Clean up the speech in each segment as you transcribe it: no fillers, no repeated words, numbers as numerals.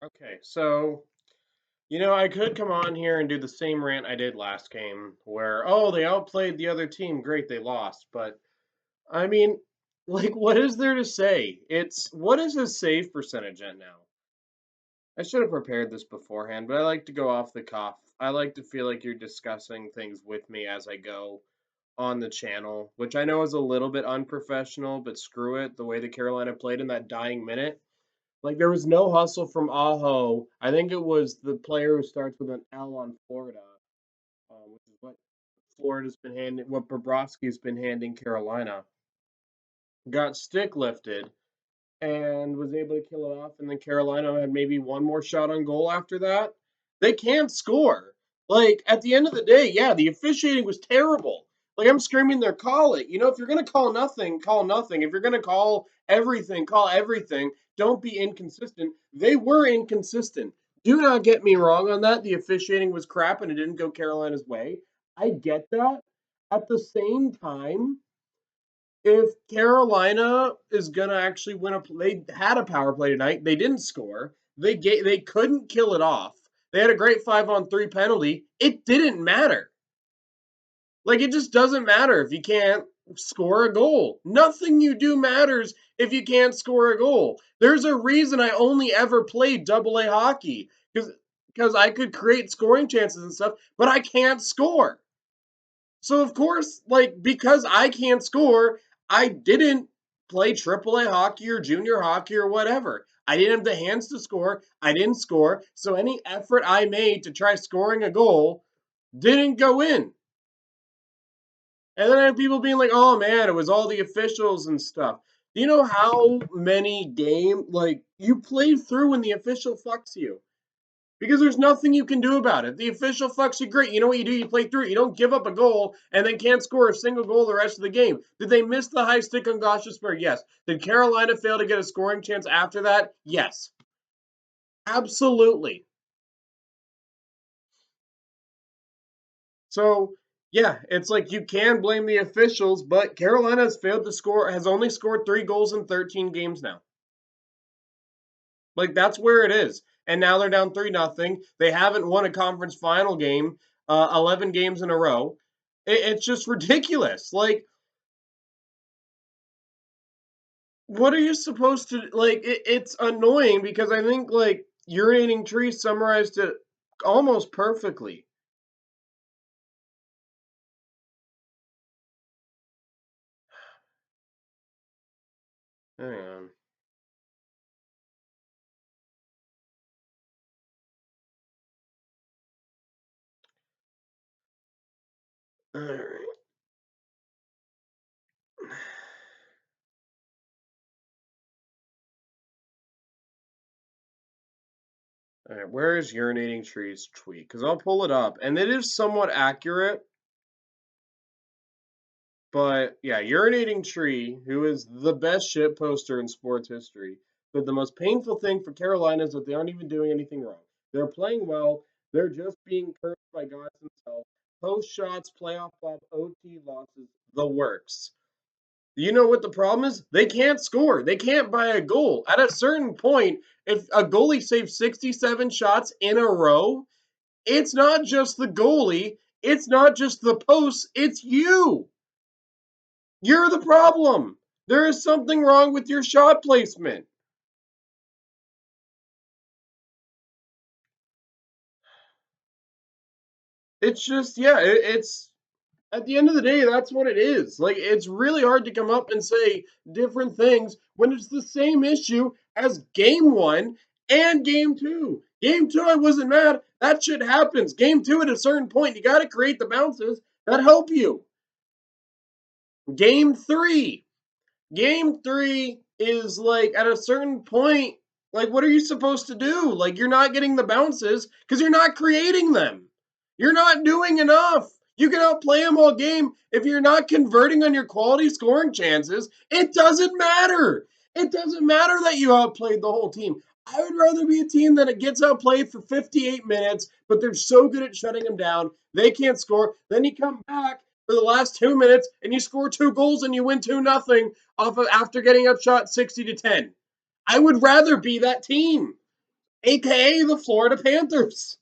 Okay, so I could come on here and do the same rant I did last game where, oh, they outplayed the other team. Great, they lost. But I mean, like, what is there to say? What is his save percentage at now? I should have prepared this beforehand, but I like to go off the cuff. I like to feel like you're discussing things with me as I go on the channel, which I know is a little bit unprofessional, but screw it. The way that Carolina played in that dying minute, like there was no hustle from Aho. I think it was the player who starts with an L on Florida, which is what Florida's been handing, what Bobrovsky's been handing Carolina. Got stick lifted and was able to kill it off. And then Carolina had maybe one more shot on goal after that. They can't score. Like at the end of the day, yeah, the officiating was terrible. Like I'm screaming there, call it. If you're gonna call nothing, call nothing. If you're gonna call everything, call everything. Don't be inconsistent. They were inconsistent. Do not get me wrong on that. The officiating was crap and it didn't go Carolina's way. I get that. At the same time, if Carolina is gonna actually win they had a power play tonight. They didn't score. They couldn't kill it off. They had a great 5-on-3 penalty. It didn't matter. Like it just doesn't matter if you can't score a goal. Nothing you do matters if you can't score a goal. There's a reason I only ever played double A hockey because I could create scoring chances and stuff, but I can't score. So of course, like because I can't score, I didn't play AAA hockey or junior hockey or whatever. I didn't have the hands to score. I didn't score. So any effort I made to try scoring a goal didn't go in. And then I had people being like, "Oh man, it was all the officials and stuff." Do you know how many like you played through when the official fucks you? Because there's nothing you can do about it. The official fucks you great. You know what you do? You play through it. You don't give up a goal and then can't score a single goal the rest of the game. Did they miss the high stick on Gostisbehere? Yes. Did Carolina fail to get a scoring chance after that? Yes. Absolutely. So, yeah, it's like you can blame the officials, but Carolina has only scored 3 goals in 13 games now. Like that's where it is. And now they're down 3-0. They haven't won a conference final game 11 games in a row. It's just ridiculous. Like what are you supposed to like it's annoying because I think like urinating tree summarized it almost perfectly. Hang on. All right. All right, where is urinating trees tweet? Because I'll pull it up, and it is somewhat accurate. But yeah, urinating tree, who is the best shit poster in sports history. But the most painful thing for Carolina is that they aren't even doing anything wrong. They're playing well. They're just being cursed by God themselves. Post shots, playoff flop, OT losses, the works. You know what the problem is? They can't score. They can't buy a goal. At a certain point, if a goalie saves 67 shots in a row, it's not just the goalie. It's not just the posts. It's you. You're the problem. There is something wrong with your shot placement. It's just, yeah, it's at the end of the day, that's what it is. Like, it's really hard to come up and say different things when it's the same issue as game one and game two. Game two, I wasn't mad. That shit happens. Game two, at a certain point, you got to create the bounces that help you. Game three, Game three is like at a certain point, like what are you supposed to do? Like you're not getting the bounces because you're not creating them. You're not doing enough. You can outplay them all game. If you're not converting on your quality scoring chances, it doesn't matter. It doesn't matter that you outplayed the whole team. I would rather be a team that gets outplayed for 58 minutes, but they're so good at shutting them down, they can't score. Then you come back for the last 2 minutes and you score 2 goals and you win 2-0 off of after getting outshot 60-10. I would rather be that team. aka the Florida Panthers.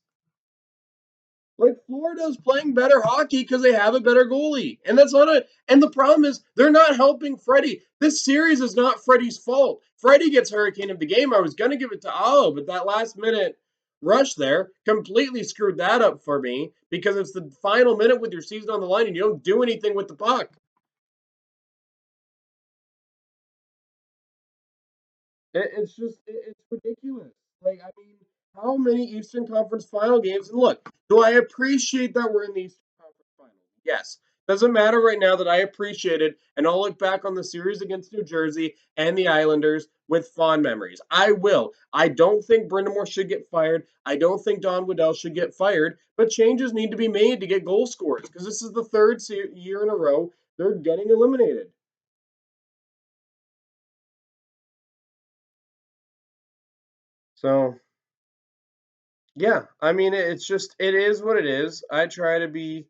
Like Florida's playing better hockey because they have a better goalie, and that's not a. And the problem is they're not helping Freddie. This series is not Freddie's fault. Freddie gets Hurricane of the game. I was gonna give it to Aho, but that last minute rush there completely screwed that up for me because it's the final minute with your season on the line and you don't do anything with the puck. It's just it's ridiculous. Like I mean, how many Eastern Conference Final games? And look, do I appreciate that we're in the Eastern Conference Final? Yes. Doesn't matter right now that I appreciate it, and I'll look back on the series against New Jersey and the Islanders with fond memories. I will. I don't think Brindamore should get fired. I don't think Don Waddell should get fired, but changes need to be made to get goal scorers because this is the third year in a row they're getting eliminated. So yeah, I mean, it's just it is what it is. I try to be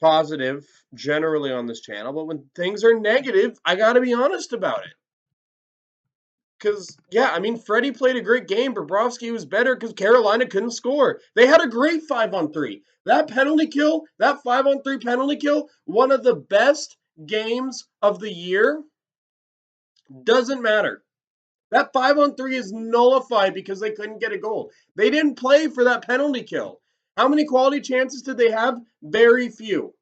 positive generally on this channel, but when things are negative, I got to be honest about it. Because yeah, I mean, Freddie played a great game. Bobrovsky was better because Carolina couldn't score. They had a great 5-on-3. That penalty kill, that 5-on-3 penalty kill, one of the best games of the year. Doesn't matter. That 5-on-3 is nullified because they couldn't get a goal. They didn't play for that penalty kill. How many quality chances did they have? Very few.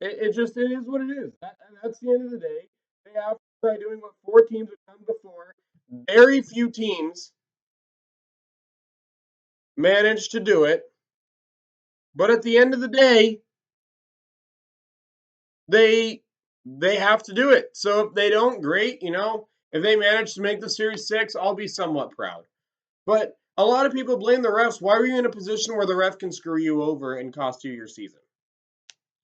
It is what it is. That's the end of the day. They have to try doing what four teams have done before. Very few teams managed to do it. But at the end of the day, they they have to do it. So if they don't, great. If they manage to make the Series 6, I'll be somewhat proud. But a lot of people blame the refs. Why were you in a position where the ref can screw you over and cost you your season?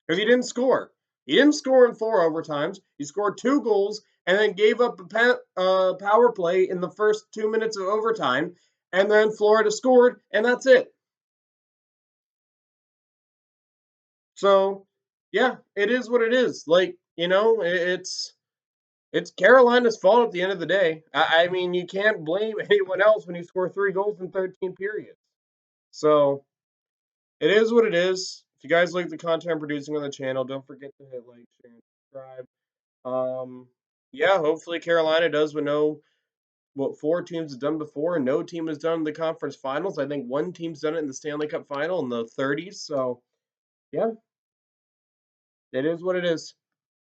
Because he didn't score. He didn't score in four overtimes. He scored two goals and then gave up a power play in the first 2 minutes of overtime. And then Florida scored, and that's it. So, yeah, it is what it is. Like, it's Carolina's fault at the end of the day. I mean, you can't blame anyone else when you score 3 goals in 13 periods. So, it is what it is. If you guys like the content I'm producing on the channel, don't forget to hit like, share, and subscribe. Yeah, hopefully Carolina does what four teams have done before, and no team has done in the conference finals. I think one team's done it in the Stanley Cup final in the 30s. So, yeah, it is what it is.